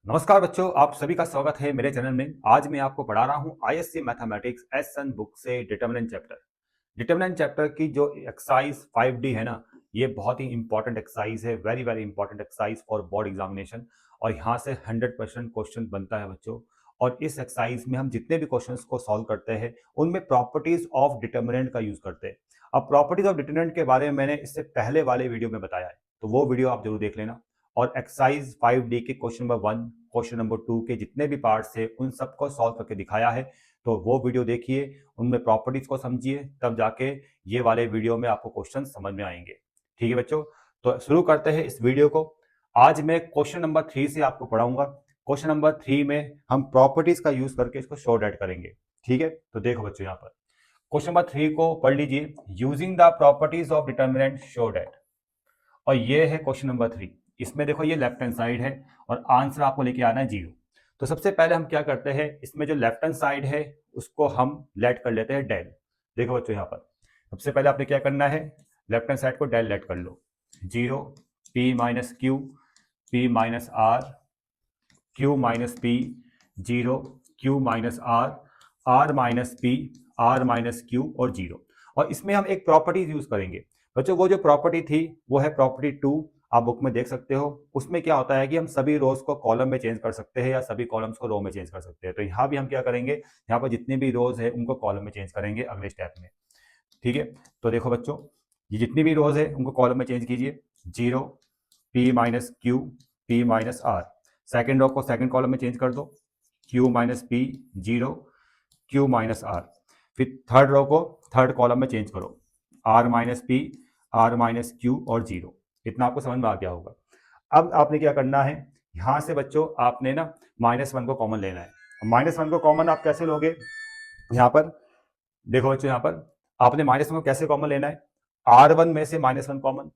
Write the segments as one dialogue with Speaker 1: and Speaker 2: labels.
Speaker 1: नमस्कार बच्चों, आप सभी का स्वागत है मेरे चैनल में। आज मैं आपको पढ़ा रहा हूं आईएससी मैथमेटिक्स एस1 बुक से डिटरमिनेंट चैप्टर। डिटरमिनेंट चैप्टर की जो एक्सरसाइज 5D है ना, ये बहुत ही इंपॉर्टेंट एक्सरसाइज है, very very important exercise for board examination. और यहाँ से 100% क्वेश्चन बनता है बच्चों। और इस एक्सरसाइज में हम जितने भी क्वेश्चंस को सॉल्व करते हैं उनमें प्रॉपर्टीज ऑफ डिटरमिनेंट का यूज करते हैं। अब प्रॉपर्टीज ऑफ डिटरमिनेंट के बारे में मैंने इससे पहले वाले वीडियो में बताया है, तो वो वीडियो आप जरूर देख लेना। और एक्सरसाइज 5D के क्वेश्चन नंबर 1, क्वेश्चन नंबर 2 के जितने भी पार्ट्स है उन सबको सॉल्व करके दिखाया है, तो वो वीडियो देखिए, उनमें प्रॉपर्टीज को समझिए, तब जाके ये वाले वीडियो में आपको क्वेश्चन समझ में आएंगे। ठीक है बच्चों, तो शुरू करते हैं इस वीडियो को। आज मैं क्वेश्चन नंबर 3 से आपको पढ़ाऊंगा। क्वेश्चन नंबर 3 में हम प्रॉपर्टीज का यूज करके इसको शॉर्ट आउट करेंगे। ठीक है, तो देखो बच्चों, यहाँ पर क्वेश्चन नंबर 3 को पढ़ लीजिए। Using the properties of determinant show that. और ये है क्वेश्चन नंबर 3। इसमें देखो ये लेफ्ट हैंड साइड है और आंसर आपको लेके आना है 0। तो सबसे पहले हम क्या करते हैं, इसमें जो लेफ्ट हैंड साइड है उसको हम लेट कर लेते हैं डेल। देखो बच्चों, यहाँ पर सबसे पहले आपने क्या करना है, लेफ्ट हैंड साइड को डेल लेट कर लो। 0 p minus Q, p minus R, q minus P, 0 q minus R minus P, R minus Q और 0। और इसमें हम एक प्रॉपर्टीज यूज करेंगे बच्चों। वो जो प्रॉपर्टी थी वो है प्रॉपर्टी 2। आप बुक में देख सकते हो। उसमें क्या होता है कि हम सभी रोज को कॉलम में चेंज कर सकते हैं या सभी कॉलम्स को रो में चेंज कर सकते हैं। तो यहाँ भी हम क्या करेंगे, यहाँ पर जितनी भी रोज है उनको कॉलम में चेंज करेंगे अगले स्टेप में। ठीक है, तो देखो बच्चों, ये जितनी भी रोज है उनको कॉलम में चेंज कीजिए। 0 p minus Q, p minus R. Second row को सेकेंड कॉलम में चेंज कर दो। q minus P, 0 q minus R. फिर थर्ड रो को थर्ड कॉलम में चेंज करो। r minus P, R minus Q और 0। इतना आपको समझ में आ गया होगा। अब आपने क्या करना है, यहां से बच्चों आपने ना -1 को कॉमन लेना है। -1 को कॉमन आप कैसे लोगे, यहाँ पर देखो बच्चों, यहाँ पर आपने -1 को कैसे कॉमन लेना है। R1 में से -1 कॉमन,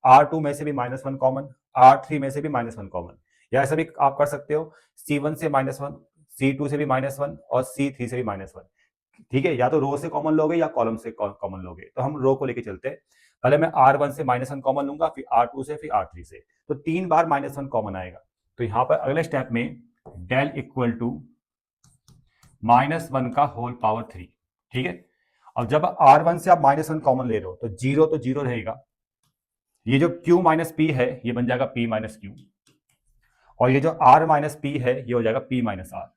Speaker 1: R2 में से भी -1 कॉमन, R3 में से भी -1 कॉमन। या ऐसा भी आप कर सकते हो, C1 से -1, C2 से भी -1 और C3 से भी -1। ठीक है, या तो रो से कॉमन लोगे या कॉलम से कॉमन लोगे। तो हम रो को लेके चलते हैं। पहले मैं R1 से -1 कॉमन लूंगा, फिर R2 से, फिर R3 से। तो 3 बार -1 कॉमन आएगा। तो यहां पर अगले स्टेप में डेल इक्वल टू -1 का होल पावर 3। ठीक है, और जब R1 से आप -1 कॉमन ले रहे हो तो 0 तो 0 रहेगा। ये जो Q माइनस पी है ये बन जाएगा P माइनस क्यू। और ये जो R माइनस पी है ये हो जाएगा P minus R,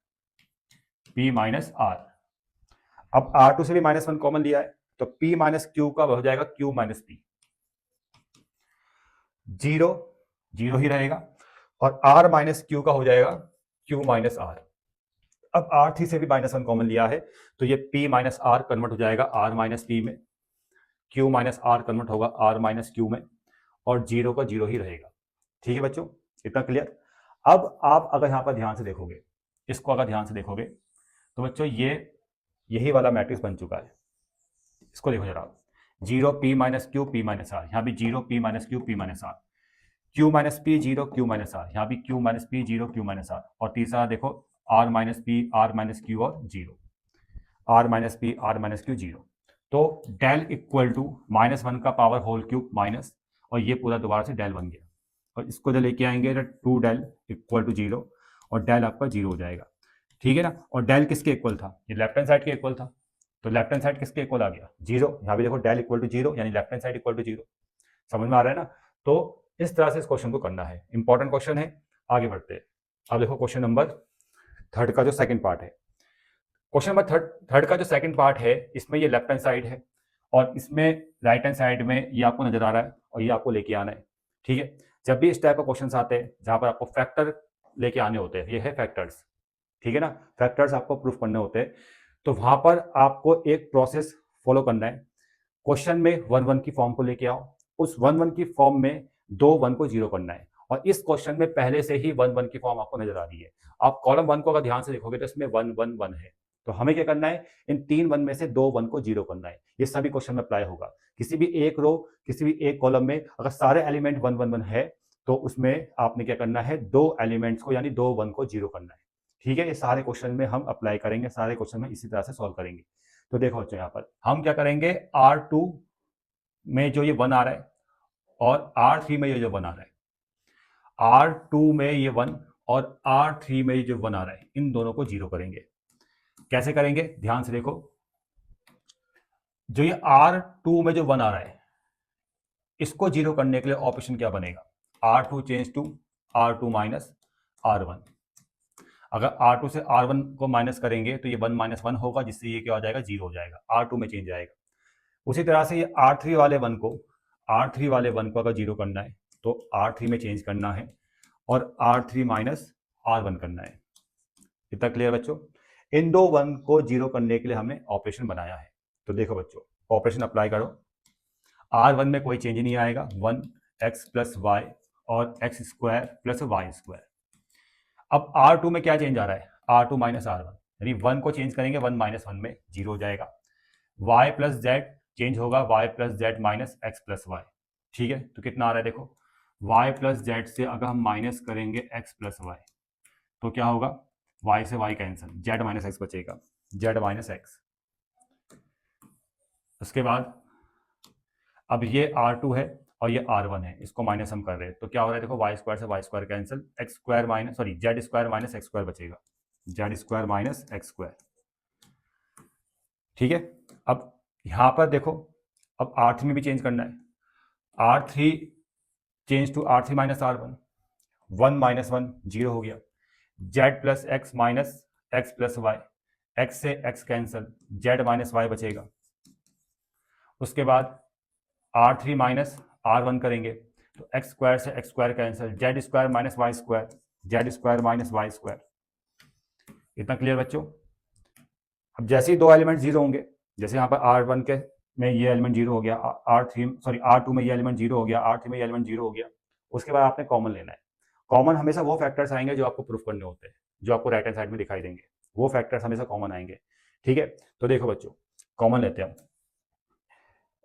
Speaker 1: P minus R. अब R2 से भी -1 कॉमन लिया है तो P माइनस क्यू का हो जाएगा Q माइनस पी। 0 0 ही रहेगा। और R माइनस क्यू का हो जाएगा Q माइनस आर। अब R3 से भी -1 कॉमन लिया है तो ये P माइनस आर कन्वर्ट हो जाएगा R माइनस पी में, Q माइनस आर कन्वर्ट होगा R माइनस क्यू में, और 0 का 0 ही रहेगा। ठीक है बच्चों, इतना क्लियर। अब आप अगर यहां पर ध्यान से देखोगे, इसको अगर ध्यान से देखोगे तो बच्चों ये यही वाला मैट्रिक्स बन चुका है। इसको देखो जरा, 0 p minus Q, p minus R. यहाँ भी 0 p minus Q, p minus R. q minus P, 0 q minus R. यहाँ भी q minus P, 0 q minus R. और तीसरा देखो r minus P, r minus Q और 0, r minus P, r minus Q 0। तो del equal to -1 का power whole cube minus, और ये पूरा दोबारा से डेल बन गया। और इसको जब लेके आएंगे तो 2 डेल इक्वल टू 0, और डेल आपका 0 हो जाएगा। ठीक है ना। और डेल किसके इक्वल था, ये लेफ्ट हैंड साइड के इक्वल था। तो लेफ्ट हैंड साइड किसके इक्वल आ गया, 0। यहाँ भी देखो डेल इक्वल टू 0 यानी left hand side equal to 0। समझ में आ रहा है ना। तो इस तरह से इस क्वेश्चन को करना है, इंपॉर्टेंट क्वेश्चन है। आगे बढ़ते हैं। अब देखो क्वेश्चन नंबर 3 का जो सेकंड पार्ट है। क्वेश्चन नंबर थर्ड का जो सेकंड पार्ट है, इसमें ये लेफ्ट हैंड साइड है और इसमें राइट हैंड साइड में ये आपको नजर आ रहा है और ये आपको लेके आना है। ठीक है, जब भी इस टाइप का क्वेश्चन आते हैं जहां पर आपको फैक्टर लेके आने होते हैं, ये है फैक्टर्स। ठीक है ना, फैक्टर्स आपको प्रूफ करने होते हैं। तो वहां पर आपको एक प्रोसेस फॉलो करना है। क्वेश्चन में 1 1 की फॉर्म को लेके आओ, उस 1 1 की फॉर्म में 2 1 को 0 करना है। और इस क्वेश्चन में पहले से ही 1 1 की फॉर्म आपको नजर आ रही है। आप कॉलम 1 को अगर ध्यान से देखोगे तो इसमें 1 1 1 है। तो हमें क्या करना है, इन 3 1 में से 2 1 को 0 करना है। ये सभी क्वेश्चन में अप्लाई होगा। किसी भी एक रो, किसी भी एक कॉलम में अगर सारे एलिमेंट 1 1 1 है तो उसमें आपने क्या करना है, 2 एलिमेंट्स को यानी 2 1 को 0 करना है। ठीक है, ये सारे क्वेश्चन में हम अप्लाई करेंगे, सारे क्वेश्चन में इसी तरह से सॉल्व करेंगे। तो देखो बच्चों, यहाँ पर हम क्या करेंगे, R2 में जो ये 1 आ रहा है और R3 में ये जो 1 आ रहा है, R2 में ये 1 और R3 में जो 1 आ रहा है, इन दोनों को जीरो करेंगे। कैसे करेंगे, ध्यान से देखो। जो ये R2 में जो 1 आ रहा है, इसको जीरो करने के लिए ऑप्शन क्या बनेगा, R2 change to R2 minus R1। अगर R2 से R1 को माइनस करेंगे तो ये 1 माइनस 1 होगा, जिससे ये क्या हो जाएगा, जीरो हो जाएगा, R2 में चेंज आएगा। उसी तरह से ये R3 वाले 1 को अगर जीरो करना है तो R3 में चेंज करना है और R3 माइनस R1 करना है। इतना क्लियर बच्चों। इन दो 1 को जीरो करने के लिए हमने ऑपरेशन बनाया है। तो देखो बच्चों, ऑपरेशन अप्लाई करो। R1 में कोई चेंज नहीं आएगा, 1x प्लस वाई और X square plus Y square. अब R2 में क्या चेंज आ रहा है, R2 माइनस R1, यानी 1 को चेंज करेंगे 1 माइनस 1 में, जीरो हो जाएगा। y प्लस जेड चेंज होगा y plus Z minus X plus Y. ठीक है, तो कितना आ रहा है देखो, y प्लस जेड से अगर हम माइनस करेंगे x प्लस वाई तो क्या होगा, y से y cancel, z minus x बचेगा, z माइनस एक्स। उसके बाद अब ये R2 है और ये R1 है, इसको माइनस हम कर रहे हैं तो क्या हो रहा है देखो, वाई स्क्वायर से Y square cancel, X square minus Z square minus X square बचेगा, Z square minus X square. ठीक है, अब यहां पर देखो, अब R3 में भी चेंज करना है, R3 change to R3 minus R1, 1 minus 1 zero हो गया, Z plus X minus X plus Y, X से X cancel, Z minus Y बचेगा। उसके बाद R3 माइनस R1 करेंगे तो एक्स स्क्वायर से X square cancel, Z square minus Y square, Z square minus Y square. इतना clear बच्चों। अब जैसे ही दो एलिमेंट जीरो होंगे, जैसे यहाँ पर R1 के में ये एलिमेंट जीरो हो गया, R2 में ये एलिमेंट जीरो हो गया, R3 में ये एलिमेंट जीरो हो गया, उसके बाद आपने कॉमन लेना है। कॉमन हमेशा वो फैक्टर्स आएंगे जो आपको प्रूफ करने होते हैं, जो आपको राइट हैंड साइड में दिखाई देंगे, वो फैक्टर्स हमेशा कॉमन आएंगे। ठीक है, तो देखो बच्चों, कॉमन लेते हैं हम।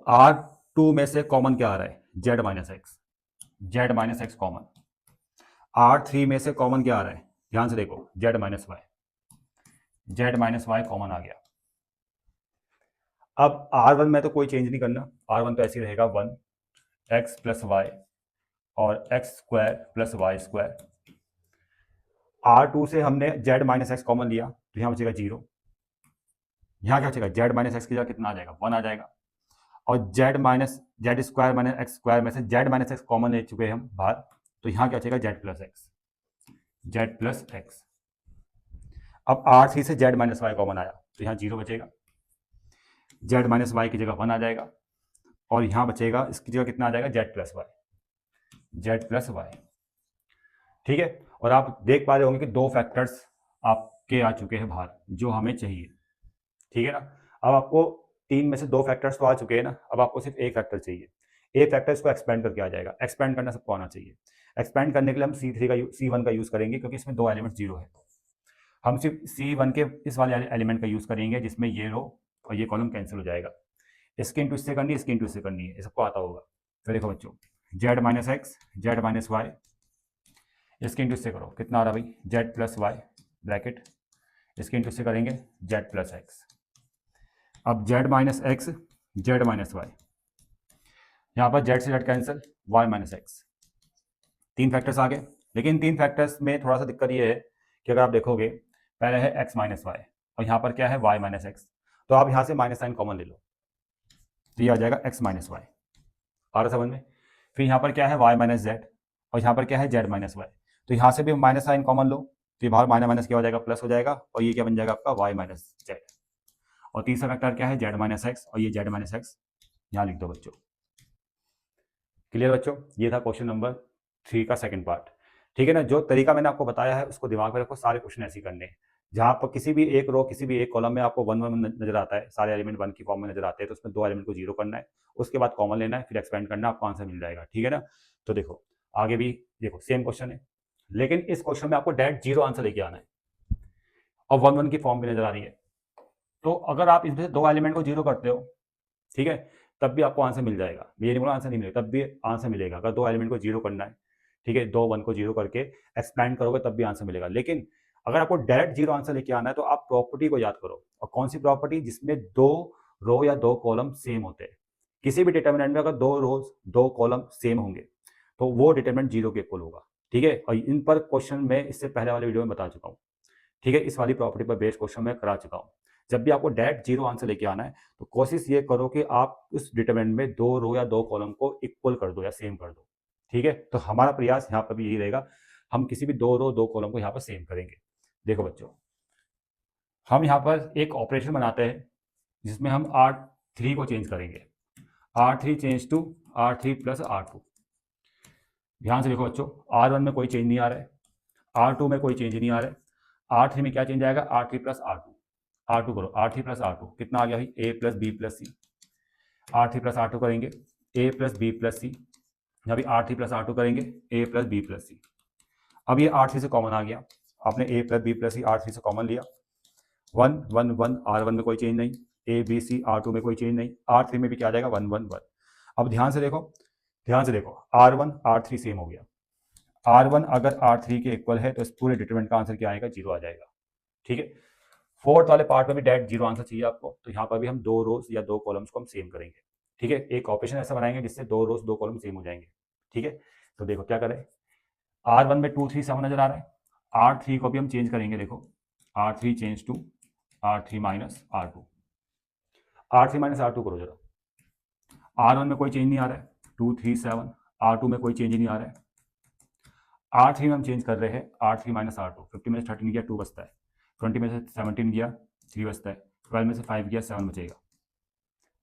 Speaker 1: R2 में से कॉमन क्या आ रहा है, Z minus x common. R3 में से कॉमन क्या आ रहा है, ध्यान से देखो, जेड माइनस वाई कॉमन आ गया। अब R1 में तो कोई चेंज नहीं करना, R1 तो ऐसे ही रहेगा, 1x प्लस वाई और X square plus Y square. R2 से हमने जेड माइनस एक्स कॉमन लिया तो यहाँ बचेगा जीरो, यहाँ क्या बचेगा, जेड माइनस एक्स की जगह कितना आ जाएगा, 1 आ जाएगा। और Z square minus X square में से जेड माइनस एक्स कॉमन ले चुके हैं हम बाहर, तो यहाँ क्या बचेगा, जेड प्लस एक्स। अब R3 से जेड माइनस वाई कॉमन आया तो यहाँ जीरो बचेगा, जेड माइनस वाई की जगह 1 आ जाएगा और यहाँ बचेगा, इसकी जगह कितना आ जाएगा, जेड प्लस वाई। ठीक है, और आप देख पा रहे होंगे कि दो फैक्टर्स आपके आ चुके हैं बाहर जो हमें चाहिए। ठीक है ना, अब आपको तीन में से दो फैक्टर्स तो आ चुके हैं ना, अब आपको सिर्फ एक फैक्टर चाहिए। एक फैक्टर इसको एक्सपेंड करके आ जाएगा, एक्सपेंड करना सबको आना चाहिए। एक्सपेंड करने के लिए हम C1 का यूज करेंगे, क्योंकि इसमें दो एलिमेंट जीरो है। हम सिर्फ C1 के इस वाले एलिमेंट का यूज करेंगे जिसमें ये रो और ये कॉलम कैंसिल हो जाएगा। इसके इंटू इससे करनी है, इसके इंटू इससे करनी है, ये सबको आता होगा। तो देखो बच्चों, Z minus X, Z minus Y, इसके इंटू इससे करो, कितना आ रहा भाई, जेड प्लस वाई ब्रैकेट, इसके इंटू इससे करेंगे जेड प्लस एक्स। अब Z minus X, Z minus Y, यहाँ पर जेड से Z cancel, Y minus X. तीन फैक्टर्स आ गए, लेकिन तीन फैक्टर्स में थोड़ा सा दिक्कत ये है कि अगर आप देखोगे, पहले है एक्स माइनस वाई और यहाँ पर क्या है, वाई माइनस एक्स, तो आप यहाँ से माइनस साइन कॉमन ले लो तो ये आ जाएगा एक्स माइनस वाई, आ रहा समझ में। फिर यहाँ पर क्या है, वाई माइनस जेड और यहाँ पर क्या है, जेड माइनस वाई, तो यहाँ से भी माइनस साइन कॉमन लो तो ये बाहर माइनस माइनस क्या हो जाएगा, प्लस हो जाएगा और ये क्या बन जाएगा आपका, वाई माइनस जेड। और तीसरा फैक्टर क्या है, जेड माइनस एक्स और ये जेड माइनस एक्स, यहाँ लिख दो बच्चों। क्लियर बच्चों, ये था क्वेश्चन नंबर 3 का सेकंड पार्ट। ठीक है ना, जो तरीका मैंने आपको बताया है उसको दिमाग में रखो, सारे क्वेश्चन ऐसे ही करने हैं। जहाँ पर किसी भी एक रो, किसी भी एक कॉलम में आपको 1 1 नजर आता है, सारे एलिमेंट 1 की फॉर्म में नजर आते हैं, तो उसमें दो एलिमेंट को जीरो करना है, उसके बाद कॉमन लेना है, फिर एक्सपेंड करना है, आपको आंसर मिल जाएगा। ठीक है ना, तो देखो आगे भी देखो सेम क्वेश्चन है, लेकिन इस क्वेश्चन में आपको डायरेक्ट जीरो आंसर लेके आना है और 1 1 की फॉर्म भी नजर आ रही है। तो अगर आप इसमें से दो एलिमेंट को जीरो करते हो, ठीक है, तब भी आपको आंसर मिल जाएगा। ये नहीं बोला आंसर नहीं मिलेगा, तब भी आंसर मिलेगा। अगर दो एलिमेंट को जीरो करना है, ठीक है, दो 1 को जीरो करके एक्सपेंड करोगे तब भी आंसर मिलेगा। लेकिन अगर आपको डायरेक्ट जीरो आंसर लेके आना है तो आप प्रॉपर्टी को याद करो। और कौन सी प्रॉपर्टी, जिसमें दो रो या दो कॉलम सेम होते हैं। किसी भी डिटर्मिनेंट में अगर दो रोज दो कॉलम सेम होंगे तो वो डिटर्मिनेंट जीरो के इक्वल होगा। ठीक है, और इन पर क्वेश्चन मैं इससे पहले वाले वीडियो में बता चुका हूँ। ठीक है, इस वाली प्रॉपर्टी पर बेस्ड क्वेश्चन मैं करा चुका हूँ। जब भी आपको डायरेक्ट जीरो आंसर लेके आना है तो कोशिश ये करो कि आप उस डिटरमिनेंट में 2 रो या 2 कॉलम को इक्वल कर दो या सेम कर दो। ठीक है, तो हमारा प्रयास यहाँ पर भी यही रहेगा, हम किसी भी 2 रो 2 कॉलम को यहाँ पर सेम करेंगे। देखो बच्चों, हम यहाँ पर एक ऑपरेशन बनाते हैं जिसमें हम R3 को चेंज करेंगे। R3 change to R3 plus R2। ध्यान से देखो बच्चों, R1 में कोई चेंज नहीं आ रहा है, R2 में कोई चेंज नहीं आ रहा है, R3 में क्या चेंज आएगा, R3 प्लस R2। R2 करो, R3 प्लस R2 कितना आ गया भाई, A plus B plus C. R3 plus R2 करेंगे A plus B plus C, यहाँ भी R3 प्लस R2 करेंगे A plus B plus C. अब ये R3 से कॉमन आ गया, आपने A plus B plus C R3 से कॉमन लिया, 1 1 1, R1 में कोई चेंज नहीं, A B C R2 में कोई चेंज नहीं, R3 में भी क्या आ जाएगा, 1 1 1। अब ध्यान से देखो, R1 R3 सेम हो गया, R1 अगर R3 के इक्वल है तो इस पूरे डिटरमिनेंट का आंसर क्या आएगा, जीरो आ जाएगा। ठीक है, फोर्थ वाले पार्ट में भी डायरेक्ट जीरो आंसर चाहिए आपको, तो यहाँ पर भी हम 2 रोज या 2 कॉलम्स को हम सेम करेंगे। ठीक है, एक ऑपरेशन ऐसा बनाएंगे जिससे 2 रोज 2 कॉलम सेम हो जाएंगे। ठीक है, तो देखो क्या करें, R1 में 2 3 7 नजर आ रहा है, R3 को भी हम चेंज करेंगे। देखो R3 change to R3 minus R2, R3 minus R2 करो जरा, R1 में कोई चेंज नहीं आ रहा है, 2 3 7, R2 में कोई चेंज नहीं आ रहा है, R3 में हम चेंज कर रहे हैं, R3 माइनस R2, 50 में से 13 गया 2 बचता है, 20 में से 17 गया 3 बचता है, 12 में से 5 गया 7 बचेगा,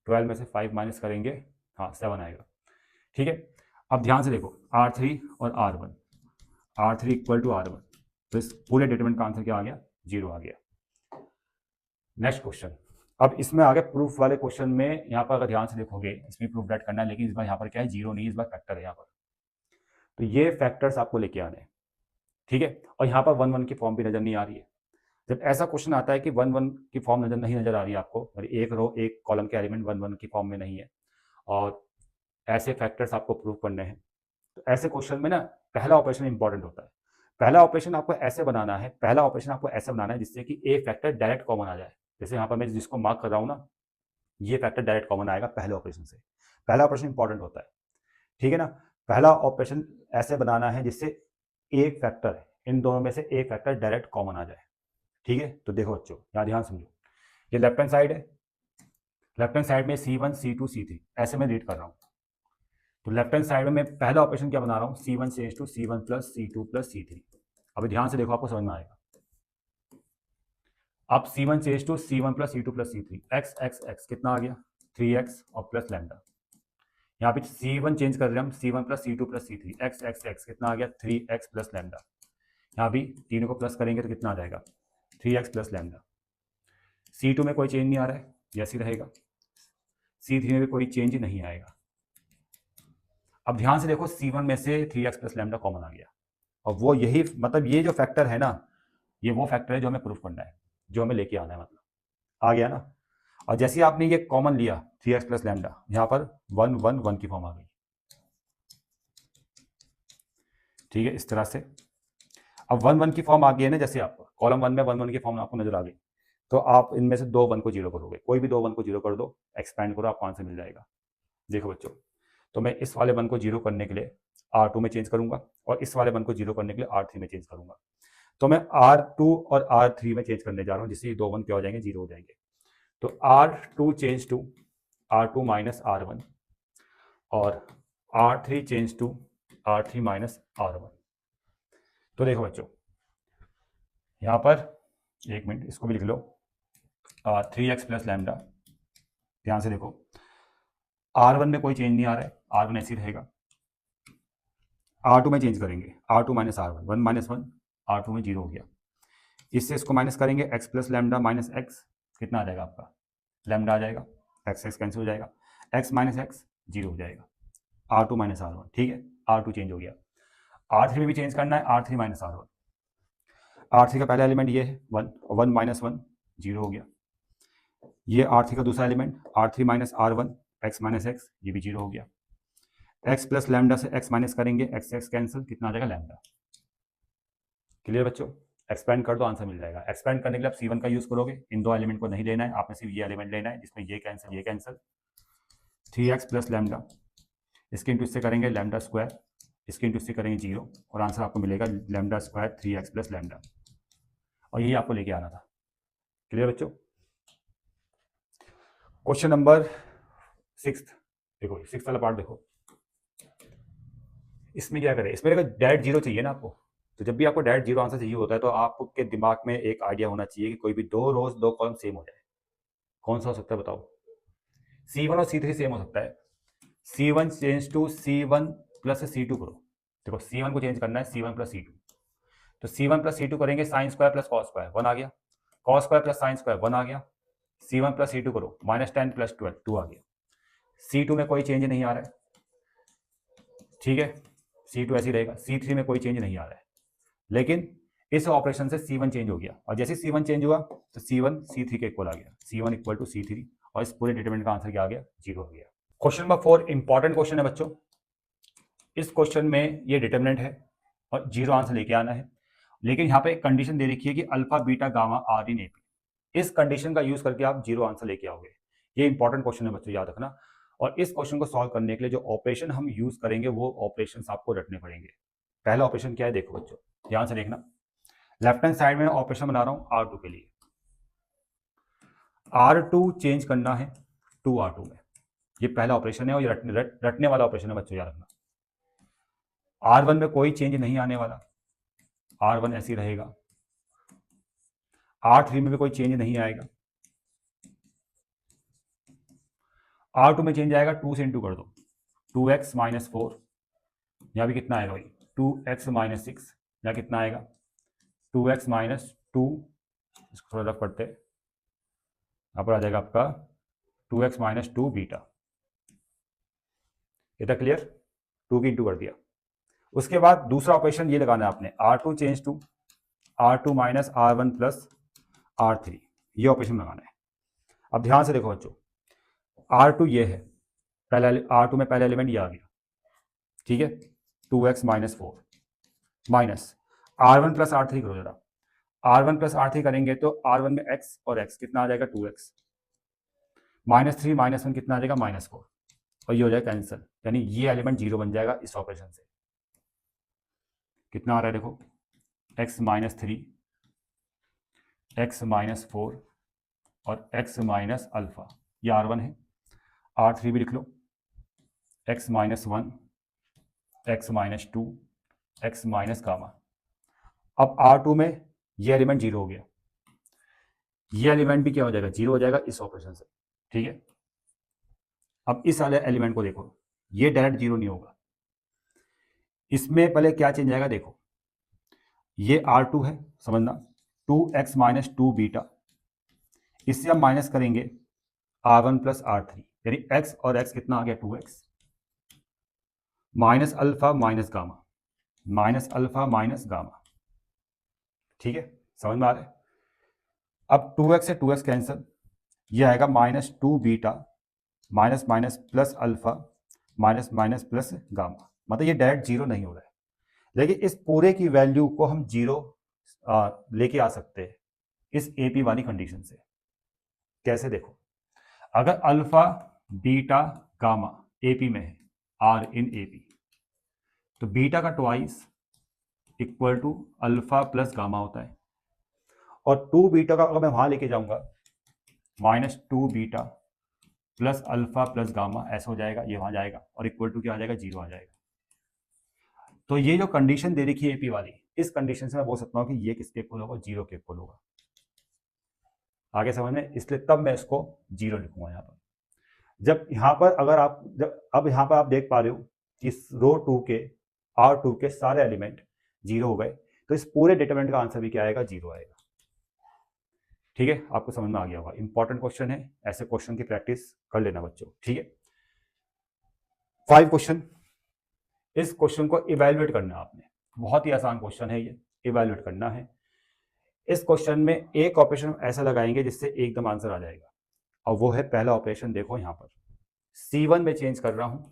Speaker 1: 12 में से 5 माइनस करेंगे, हाँ 7 आएगा। ठीक है, अब ध्यान से देखो, R3 और R1, R3 equal to R1, तो इस पूरे डिटरमिनेंट का आंसर क्या आ गया, जीरो आ गया। नेक्स्ट क्वेश्चन, अब इसमें आगे प्रूफ वाले क्वेश्चन में यहाँ पर अगर ध्यान से देखोगे, इसमें प्रूफ डेट करना है, लेकिन इस बार यहाँ पर क्या है, जीरो नहीं, इस बार फैक्टर है यहाँ पर, तो ये फैक्टर्स आपको लेके आने हैं। ठीक है, और यहाँ पर 1 1 की फॉर्म भी नजर नहीं आ रही है। जब ऐसा क्वेश्चन आता है कि 1 1 की फॉर्म नजर आ रही है आपको, और एक रो एक कॉलम के एलिमेंट 1 1 की फॉर्म में नहीं है, और ऐसे फैक्टर्स आपको प्रूव करने हैं, तो ऐसे क्वेश्चन में ना पहला ऑपरेशन इंपॉर्टेंट होता है। पहला ऑपरेशन आपको ऐसे बनाना है, जिससे कि ए फैक्टर डायरेक्ट कॉमन आ जाए। जैसे यहाँ पर मैं जिसको मार्क कर रहा हूँ ना, ये फैक्टर डायरेक्ट कॉमन आएगा पहले ऑपरेशन से। पहला ऑपरेशन इंपॉर्टेंट होता है, ठीक है ना। पहला ऑपरेशन ऐसे बनाना है जिससे एक फैक्टर, इन दोनों में से एक फैक्टर डायरेक्ट कॉमन आ जाए। ठीक है, तो देखो बच्चों, यहाँ ध्यान समझो, ये लेफ्ट हैंड साइड है, लेफ्ट हैंड साइड में C1 C2 C3 ऐसे मैं रीड कर रहा हूँ। तो लेफ्ट हैंड साइड में मैं पहला ऑपरेशन क्या बना रहा हूँ, C1 change to C1 plus C2 plus C3। अभी ध्यान से देखो, आपको समझ में आएगा। अब C1 change to C1 plus C2 plus C3, x x x कितना आ गया, 3x और प्लस लैम्डा। यहाँ पे C1 चेंज कर रहे हैं हम, C1 plus C2 plus C3, x x x कितना आ गया, 3x प्लस लैम्डा। यहाँ भी तीनों को प्लस करेंगे तो कितना आ जाएगा, 3x प्लस लैम्डा। C2 में कोई चेंज नहीं आ रहा है, जैसे रहेगा। C3 में भी कोई चेंज नहीं आएगा। अब ध्यान से देखो, C1 में से 3x प्लस लैम्डा कॉमन आ गया, और वो यही, मतलब ये जो फैक्टर है ना, ये वो फैक्टर है जो हमें प्रूफ करना है, जो हमें लेके आना है, मतलब आ गया ना। और जैसे ही आपने ये कॉमन लिया 3x प्लस लैम्डा, यहाँ पर 1 1 1 की फॉर्म आ गई। ठीक है, इस तरह से अब 1 1 की फॉर्म आ गई है ना, जैसे आपको कॉलम 1 में 1 1 की फॉर्म आपको नजर आ गई, तो आप इनमें से 2 1 को जीरो करोगे, कोई भी 2 1 को जीरो कर दो, एक्सपैंड करो, आपको आंसर मिल जाएगा। देखो बच्चों, तो मैं इस वाले 1 को जीरो करने के लिए R2 में चेंज करूंगा, और इस वाले 1 को जीरो करने के लिए R3 में चेंज करूंगा। तो मैं R2 और R3 में चेंज करने जा रहा हूँ, जिससे ये 2 1 क्या हो जाएंगे, जीरो हो जाएंगे। तो R2 change to R2 minus R1, और R3 change to R3 minus R1। तो देखो बच्चों, यहाँ पर एक मिनट, इसको भी लिख लो, 3x प्लस लैम्डा। ध्यान से देखो, R1 में कोई चेंज नहीं आ रहा है, R1 ऐसे ही रहेगा। R2 में चेंज करेंगे, R2 minus R1, 1 minus 1, R2 में जीरो हो गया। इससे इसको माइनस करेंगे, x plus lambda minus x कितना आ जाएगा आपका, लैम्डा आ जाएगा, x x कैंसिल हो जाएगा, x माइनस x जीरो हो जाएगा, R2 माइनस R1। ठीक है, R2 चेंज हो गया। R3 में भी चेंज करना है, R3 माइनस R1। R3 का पहला एलिमेंट ये है 1, 1 माइनस 1 जीरो हो गया। ये R3 का दूसरा element R3 minus R1, x minus x, ये भी जीरो हो गया। x प्लस लैम्डा से x माइनस करेंगे, x x कैंसिल, कितना आ जाएगा, लैम्डा। क्लियर बच्चों, एक्सपेंड कर दो, आंसर मिल जाएगा। एक्सपेंड करने के लिए आप C1 का यूज करोगे, इन दो एलिमेंट को नहीं लेना है, आपने सिर्फ ये एलिमेंट लेना है, जिसमें ये कैंसिल 3x प्लस लैम्डा, इसके इंटू इससे करेंगे लैम्डा स्क्वायर, इसके इंटू इससे करेंगे 0 और आंसर आपको मिलेगा lambda square 3x plus lambda, और यही आपको लेके आना था। क्लियर बच्चों? क्वेश्चन नंबर 6, देखो 6 वाला पार्ट देखो। इसमें क्या करें, इसमें डायरेक्ट 0 चाहिए ना आपको। तो जब भी आपको डायरेक्ट 0 आंसर चाहिए होता है तो आपके दिमाग में एक आइडिया होना चाहिए कि कोई भी 2 रोज 2 कॉलम सेम हो जाए। कौन सा हो सकता है बताओ? C1 और C3 सेम हो सकता है। C1 change to C1 plus C2 करो। देखो C1 को चेंज करना है C1 प्लस C2, तो C1 प्लस C2 करेंगे sine square plus cos square 1 आ गया, cos square plus sine square 1 आ गया। C1 प्लस C2 करो -10 प्लस 12 2 आ गया। C2 में कोई चेंज नहीं आ रहा है, ठीक है, C2 ऐसे ही रहेगा। C3 में कोई चेंज नहीं आ रहा है, लेकिन इस ऑपरेशन से C1 चेंज हो गया, और जैसे C1 चेंज हुआ तो C1 C3 के इक्वल आ गया, C1 इक्वल टू C3, और इस पूरे डिटरमिनेंट का आंसर क्या आ गया? 0 आ गया। क्वेश्चन नंबर 4 इंपॉर्टेंट क्वेश्चन है बच्चों। इस क्वेश्चन में ये डिटरमिनेंट है और 0 आंसर लेके आना है, लेकिन यहाँ पे एक कंडीशन दे रखी है कि alpha beta gamma are in AP. इस कंडीशन का यूज करके आप 0 आंसर लेके आओगे। ये इंपॉर्टेंट क्वेश्चन है बच्चों, याद रखना। और इस क्वेश्चन को सॉल्व करने के लिए जो ऑपरेशन हम यूज करेंगे वो ऑपरेशन आपको रटने पड़ेंगे। पहला ऑपरेशन क्या है देखो बच्चों, ध्यान से देखना। लेफ्ट हैंड साइड में ऑपरेशन बना रहा हूं R2 के लिए। R2 चेंज करना है 2R2 में, ये पहला ऑपरेशन है और ये रटने वाला ऑपरेशन है बच्चों, याद रखना। R1 में कोई चेंज नहीं आने वाला, R1 ऐसे ही रहेगा। R3 में भी कोई चेंज नहीं आएगा। R2 में चेंज आएगा 2 से इंटू कर दो, 2x माइनस 4, यहाँ भी कितना आएगा भाई 2x माइनस 6, यहाँ कितना आएगा 2x माइनस 2, इसको थोड़ा रफ करते हैं, यहाँ पर आ जाएगा आपका 2x माइनस 2 बीटा। इतना क्लियर? 2 की इंटू कर दिया। उसके बाद दूसरा ऑपरेशन ये लगाना है आपने, R2 change to R2 minus R1 plus R3, ये ऑपरेशन लगाना है। अब ध्यान से देखो बच्चों, R2 ये है, पहला R2 में पहला एलिमेंट ये आ गया, ठीक है, 2x minus 4 minus R1 plus R3 करो जरा। R1 प्लस R3 करेंगे तो R1 में x और x कितना आ जाएगा 2x, -3 -1 कितना आ जाएगा -4, और ये हो जाएगा कैंसिल, यानी ये एलिमेंट 0 बन जाएगा इस ऑपरेशन से। कितना आ रहा है देखो, x माइनस 3, x माइनस 4 और x माइनस अल्फा, ये R1 है। R3 भी लिख लो, x minus 1, x minus 2, x minus gamma. अब R2 में ये एलिमेंट 0 हो गया, ये एलिमेंट भी क्या हो जाएगा 0 हो जाएगा इस ऑपरेशन से, ठीक है। अब इस वाले एलिमेंट को देखो, ये डायरेक्ट 0 नहीं होगा, इसमें पहले क्या चेंज आएगा देखो, ये R2 है समझना, 2x माइनस 2 बीटा, इससे हम माइनस करेंगे R1 प्लस R3, यानी x और x कितना आ गया 2x, minus alpha minus gamma, minus alpha minus gamma, ठीक है, समझ में आ रहा है। अब 2x से 2x कैंसिल, ये आएगा -2 beta minus minus plus alpha minus minus plus gamma, मतलब ये डायरेक्ट 0 नहीं हो रहा है, लेकिन इस पूरे की वैल्यू को हम 0 लेके आ सकते हैं इस AP वाली कंडीशन से। कैसे देखो, अगर अल्फा बीटा गामा AP में है, R इन AP, तो बीटा का twice equal to alpha plus gamma होता है, और 2 बीटा का अगर मैं वहां लेके जाऊंगा -2 beta plus alpha plus gamma, ऐसा हो जाएगा, ये वहां जाएगा और इक्वल टू क्या आ जाएगा 0 आ जाएगा। तो ये जो कंडीशन दे रखी है AP वाली, इस कंडीशन से मैं बोल सकता हूं कि ये किसके इक्वल होगा, 0 के इक्वल होगा। आगे समझ में, इसलिए तब मैं इसको 0 लिखूंगा यहाँ पर। जब यहाँ पर अगर आप अब यहाँ पर आप देख पा रहे हो इस रो 2 के R2 के सारे एलिमेंट 0 हो गए, तो इस पूरे डिटरमिनेंट का आंसर भी क्या आएगा 0 आएगा, ठीक है। आपको समझ में आ गया होगा, इंपॉर्टेंट क्वेश्चन है, ऐसे क्वेश्चन की प्रैक्टिस कर लेना बच्चों, ठीक है। 5 क्वेश्चन, इस क्वेश्चन को इवैल्यूएट करना है आपने, बहुत ही आसान क्वेश्चन है ये, इवैल्यूएट करना है। इस क्वेश्चन में एक ऑपरेशन ऐसा लगाएंगे जिससे एकदम आंसर आ जाएगा, और वो है पहला ऑपरेशन, देखो यहां पर C1 में चेंज कर रहा हूं,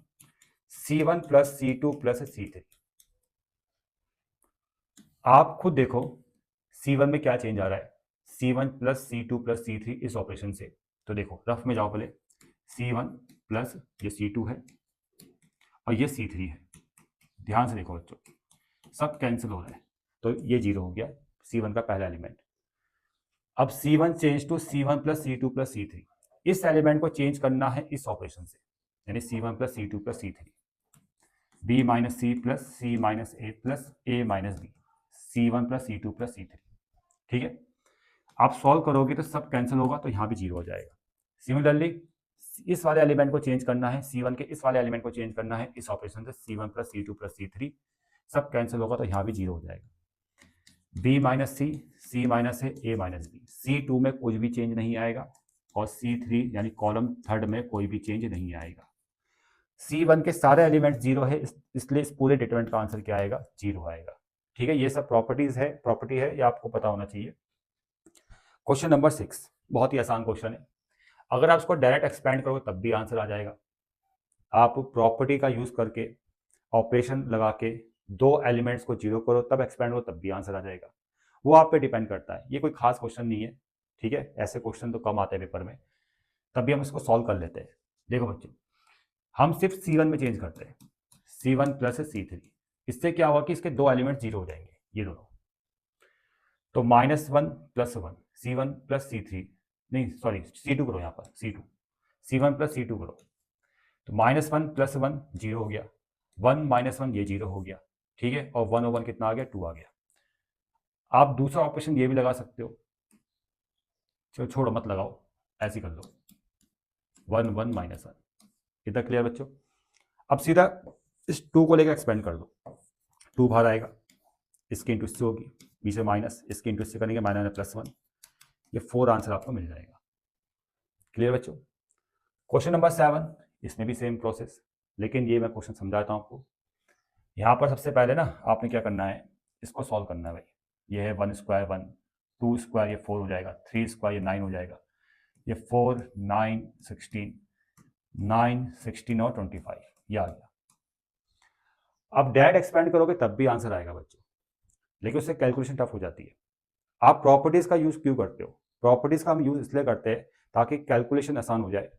Speaker 1: C1 plus C2 plus C3। आप खुद देखो C1 में क्या चेंज आ रहा है, C1 plus C2 plus C3 इस ऑपरेशन से। तो देखो रफ में जाओ, पहले C1 प्लस ये C2 है और ये C3 है, ध्यान से देखो बच्चों, सब कैंसिल हो रहा है, तो ये 0 हो गया C1 का पहला एलिमेंट। अब C1 change to C1 plus C2 plus C3, इस एलिमेंट को चेंज करना है इस ऑपरेशन से, यानी C1 plus C2 plus C3, B minus C plus C minus A plus A minus B, C1 plus C2 plus C3। ठीक है, आप सॉल्व करोगे तो सब कैंसिल होगा, तो यहाँ भी 0 हो जाएगा। सिमिलरली इस वाले एलिमेंट को चेंज करना है, C1 के इस वाले एलिमेंट को चेंज करना है इस ऑपरेशन से, C1 plus C2 plus C3, सब कैंसिल होगा, तो यहाँ भी 0 हो जाएगा। B minus C minus A minus B, C2 में कुछ भी चेंज नहीं आएगा, और C3 यानी कॉलम थर्ड में कोई भी चेंज नहीं आएगा। C1 के सारे एलिमेंट 0 है, इसलिए इस पूरे डिटरमिनेंट का आंसर क्या आएगा, 0 आएगा। ठीक है, ये सब प्रॉपर्टी है, ये आपको पता होना चाहिए। क्वेश्चन नंबर 6 बहुत ही आसान क्वेश्चन है, अगर आप इसको डायरेक्ट एक्सपेंड करोगे तब भी आंसर आ जाएगा। आप प्रॉपर्टी का यूज करके ऑपरेशन लगा के दो एलिमेंट्स को 0 करो, तब एक्सपेंड करो, तब भी आंसर आ जाएगा। वो आप पे डिपेंड करता है, ये कोई खास क्वेश्चन नहीं है। ठीक है, ऐसे क्वेश्चन तो कम आते हैं पेपर में, तब भी हम इसको सॉल्व कर लेते हैं। देखो बच्चों, हम सिर्फ C1 में चेंज करते हैं, C1 प्लस C3, इससे क्या होगा कि इसके दो एलिमेंट 0 हो जाएंगे, ये दोनों। तो -1 प्लस 1, C1 प्लस C3, नहीं सॉरी C2 करो, यहाँ पर C1 प्लस C2 करो, तो -1 प्लस 1 0 हो गया, 1 माइनस 1 ये 0 हो गया। ठीक है, और 1 और 1 कितना आ गया, 2 आ गया। आप दूसरा ऑपरेशन ये भी लगा सकते हो, चलो छोड़ो मत लगाओ, ऐसे कर लो, 1 1 माइनस 1। इतना क्लियर बच्चों? अब सीधा इस 2 को लेकर एक्सपेंड कर दो, 2 बाहर आएगा, इसकी इंटू इससे होगी, बीच में माइनस, इसकी इंटू इससे करेंगे, माइनस प्लस 1, ये 4 आंसर आपको मिल जाएगा। क्लियर बच्चों? क्वेश्चन नंबर 7, इसमें भी सेम प्रोसेस, लेकिन ये मैं क्वेश्चन समझाता हूँ आपको। यहाँ पर सबसे पहले ना आपने क्या करना है, इसको सॉल्व करना है भाई। ये है 1 स्क्वायर 1, 2 स्क्वायर ये 4 हो जाएगा, 3 स्क्वायर ये 9 हो जाएगा, ये 4 9 16, 9 16 और 25 ये आ गया। अब डायरेक्ट एक्सपेंड करोगे तब भी आंसर आएगा बच्चों, लेकिन उससे कैलकुलेशन टफ हो जाती है। आप प्रॉपर्टीज का यूज क्यों करते हो? प्रॉपर्टीज का हम यूज इसलिए करते हैं ताकि कैलकुलेशन आसान हो जाए,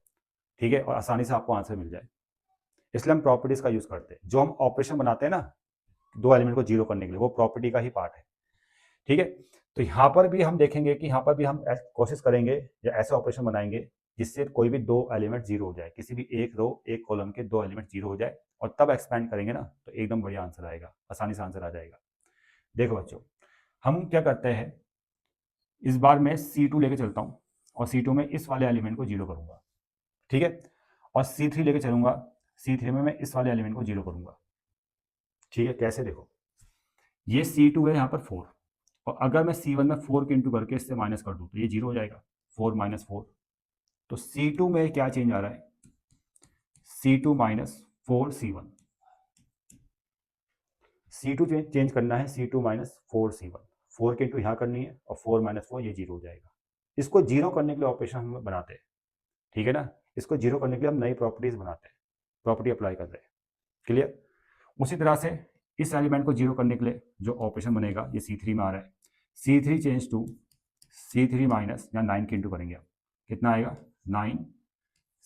Speaker 1: ठीक है, और आसानी से आपको आंसर मिल जाए, इसलिए हम प्रॉपर्टीज का यूज करते हैं। जो हम ऑपरेशन बनाते हैं ना दो एलिमेंट को 0 करने के लिए, वो प्रॉपर्टी का ही पार्ट है। ठीक है, तो यहाँ पर भी हम देखेंगे कि यहाँ पर भी हम कोशिश करेंगे या ऐसे ऑपरेशन बनाएंगे जिससे कोई भी दो एलिमेंट 0 हो जाए, किसी भी एक रो एक कॉलम के दो एलिमेंट 0 हो जाए, और तब एक्सपेंड करेंगे ना तो एकदम बढ़िया आंसर आएगा, आसानी से आंसर आ जाएगा। देखो बच्चों, हम क्या करते हैं, इस बार मैं C2 लेके चलता हूँ, और C2 में इस वाले एलिमेंट को 0 करूंगा। ठीक है, और C3 लेके चलूंगा, C3 में मैं इस वाले एलिमेंट को 0 करूंगा। ठीक है, कैसे? देखो, ये C2 है यहाँ पर 4, और अगर मैं C1 में 4 के इंटू करके इससे माइनस कर दूं तो ये 0 हो जाएगा, 4 माइनस 4। तो C2 में क्या चेंज आ रहा है, C2 minus 4 C1, C2 change करना है, C2 माइनस 4 C1, 4 के इंटू यहाँ करनी है, और 4 माइनस 4 ये 0 हो जाएगा। इसको 0 करने के लिए ऑपरेशन हम बनाते हैं, ठीक है ना, इसको 0 करने के लिए हम नई प्रॉपर्टीज बनाते हैं, प्रॉपर्टी अप्लाई कर रहे हैं। क्लियर? उसी तरह से इस एलिमेंट को 0 करने के लिए जो ऑपरेशन बनेगा, ये C3 में आ रहा है, C3 change to C3 minus, या 9 के इंटू करेंगे आप, कितना आएगा, 9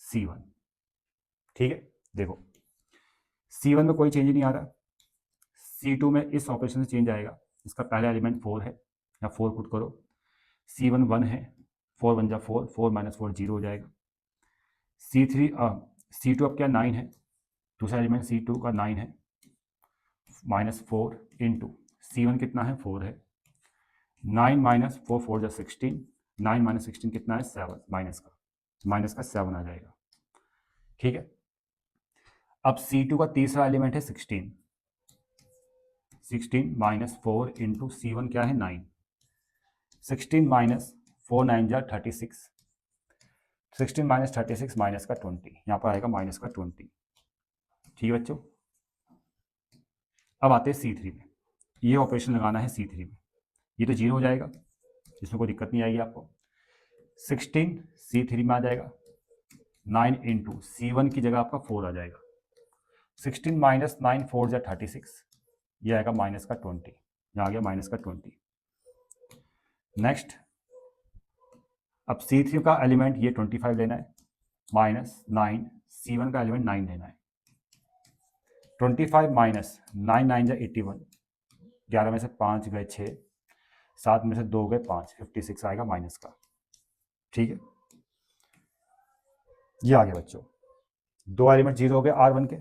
Speaker 1: C1। ठीक है, देखो C1 में कोई चेंज नहीं आ रहा, C2 में इस ऑपरेशन से चेंज आएगा, इसका पहला एलिमेंट 4 है, या 4 पुट करो, C1 1 है, 4 1 जा 4, 4 माइनस 4 0 हो जाएगा। C2 अब क्या 9 है, दूसरा एलिमेंट C2 का 9 है, -4 इंटू C1 कितना है, 4 है, 9 माइनस 4 4 जा 16, 9 माइनस 16 कितना है, 7, माइनस का 7 आ जाएगा। ठीक है, अब C2 का तीसरा एलिमेंट है 16, 16 माइनस 4 इंटू C1 क्या है, 9, 16 माइनस 4 9 जा 36, 16 माइनस 36 माइनस का 20, यहाँ पर आएगा माइनस का 20। ठीक है बच्चों, अब आते हैं C3 में, ये ऑपरेशन लगाना है C3 में, ये तो 0 हो जाएगा, इसमें कोई दिक्कत नहीं आएगी आपको। 16 C3 में आ जाएगा, 9 इंटू C1 की जगह आपका 4 आ जाएगा, 16 माइनस 9 4 जा 36, ये आएगा माइनस का 20, यहाँ आ गया माइनस का 20। नेक्स्ट, अब C3 का एलिमेंट ये 25 लेना है, माइनस 9 C1 का एलिमेंट 9 लेना है, 25 माइनस 9 9 जा 81, 11 में से 5 गए 6, 7 में से 2 गए 5, 56 आएगा माइनस का। ठीक है, ये आ गया बच्चों, दो एलिमेंट जीरो हो गए R1 के।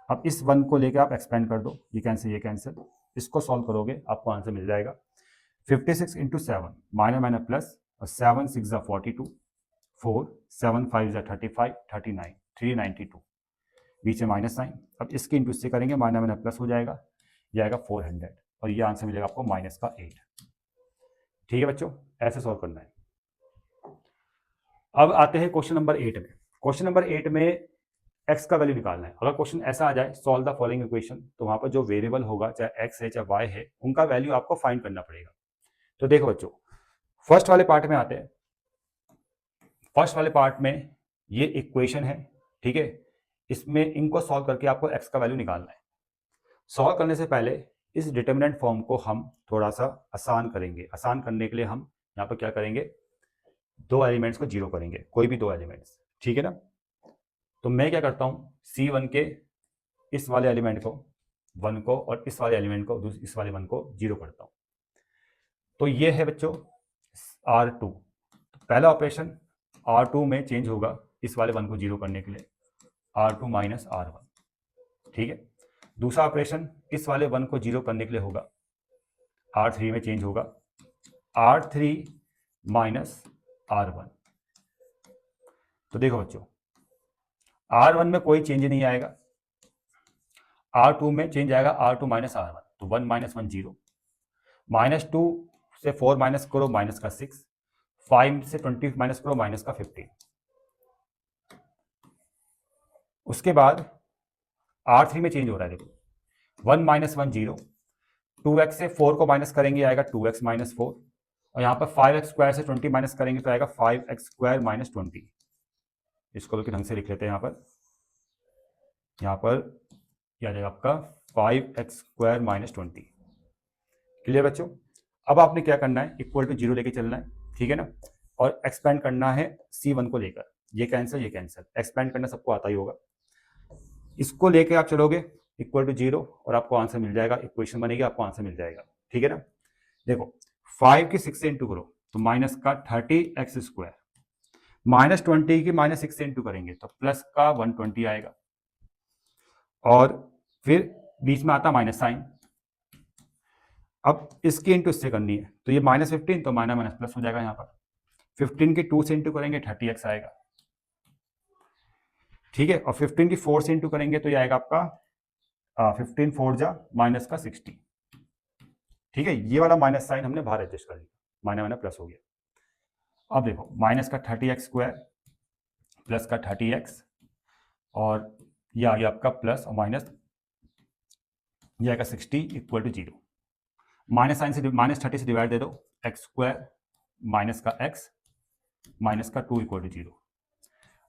Speaker 1: अब इस 1 को लेके आप एक्सपेंड कर दो, ये कैंसिल, इसको सॉल्व करोगे आपको आंसर मिल जाएगा 56 इंटू 7, माइनस माइनस प्लस, और 7 6 जा 42, 4 7 5 जा 35, 39, 392, बीच में माइनस साइन। अब इसके इंटू से करेंगे, माइनस माइनस प्लस हो जाएगा, ये आएगा 400, और ये आंसर मिलेगा आपको माइनस का 8। ठीक है बच्चों, ऐसे सॉल्व करना है। अब आते हैं क्वेश्चन नंबर 8 में। क्वेश्चन नंबर 8 में x का वैल्यू निकालना है। अगर क्वेश्चन ऐसा आ जाए, सॉल्व द फॉलोइंग इक्वेशन, तो वहां पर जो वेरिएबल होगा, चाहे x है चाहे y है, उनका वैल्यू आपको फाइंड करना पड़ेगा। तो देखो बच्चों, फर्स्ट वाले पार्ट में आते हैं। फर्स्ट वाले पार्ट में ये इक्वेशन है, ठीक है, इसमें इनको सॉल्व करके आपको x का वैल्यू निकालना है। सॉल्व करने से पहले इस डिटरमिनेंट फॉर्म को हम थोड़ा सा आसान करेंगे। आसान करने के लिए हम यहाँ पर क्या करेंगे, दो एलिमेंट्स को जीरो करेंगे, कोई भी दो एलिमेंट्स, ठीक है ना। तो मैं क्या करता हूँ, C1 के इस वाले एलिमेंट को 1 को, और इस वाले एलिमेंट को, इस वाले 1 को जीरो करता हूँ। तो ये है बच्चों R2। पहला ऑपरेशन R2 में चेंज होगा, इस वाले 1 को जीरो करने के लिए R2 माइनस R1, ठीक है। दूसरा ऑपरेशन इस वाले 1 को जीरो करने के लिए होगा, R3 में चेंज होगा, R3 माइनस R1। तो देखो बच्चों, R1 में कोई चेंज नहीं आएगा, R2 में चेंज आएगा, R2 माइनस R1, तो 1 माइनस 1 जीरो, -2 से 4 माइनस करो, माइनस का 6, 5 से 20 माइनस करो, माइनस का 15। उसके बाद R3 में चेंज हो रहा है, देखो 1 माइनस 1 जीरो, 2x से 4 को माइनस करेंगे आएगा 2x माइनस 4, और यहाँ पर 5x स्क्वायर से 20 माइनस करेंगे तो आएगा 5x स्क्वायर माइनस 20। इसको लोग ढंग से लिख लेते हैं, यहाँ पर क्या आ जाएगा आपका 5x स्क्वायर माइनस 20। क्लियर बच्चों। अब आपने क्या करना है, इक्वल टू जीरो लेके चलना है, ठीक है ना, और एक्सपेंड करना है C1 को लेकर। ये कैंसिल, एक्सपेंड करना सबको आता ही होगा। इसको लेके आप चलोगे इक्वल टू जीरो, और आपको आंसर मिल जाएगा, इक्वेशन बनेगी, आपको आंसर मिल जाएगा, ठीक है ना। देखो 5 की 6 से इंटू करो तो माइनस का 30x स्क्वायर, माइनस 20 की माइनस 6 से इंटू करेंगे तो प्लस का 120 आएगा, और फिर बीच में आता माइनस साइन। अब इसकी इंटू इससे करनी है, तो ये -15, तो माइनस माइनस प्लस हो जाएगा। यहाँ पर 15 की 2 से इंटू करेंगे 30x आएगा, ठीक है, और 15 की 4 से इंटू करेंगे तो ये आएगा आपका 15 4 जा माइनस का 60, ठीक है। ये वाला माइनस साइन हमने बाहर एडजस्ट कर लिया, माइनस माइनस प्लस हो गया। अब देखो माइनस का 30x स्क्वायर प्लस का 30x, और ये आ गया आपका प्लस और माइनस, ये आएगा 60 equal to zero. Minus sign से -30 से डिवाइड दे दो, एक्स स्क्वायर माइनस का x माइनस का 2 इक्वल टू जीरो।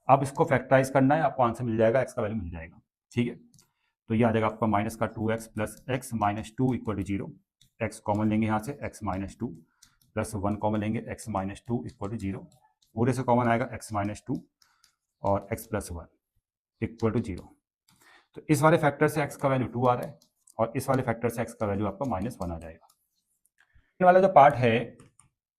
Speaker 1: अब इसको फैक्टराइज करना है, आपको आंसर मिल जाएगा, x का वैल्यू मिल जाएगा, ठीक है। तो ये आ जाएगा आपका माइनस का 2x plus x minus 2 equal to zero. x common लेंगे यहाँ से, x माइनस 2 प्लस 1 कॉमन लेंगे, x minus 2 equal to zero. पूरे से कॉमन आएगा x माइनस 2 और x plus 1 equal to zero. तो इस वाले फैक्टर से x का वैल्यू 2 आ रहा है, और इस वाले फैक्टर से x का वैल्यू आपका -1 आ जाएगा। ये वाला जो पार्ट है,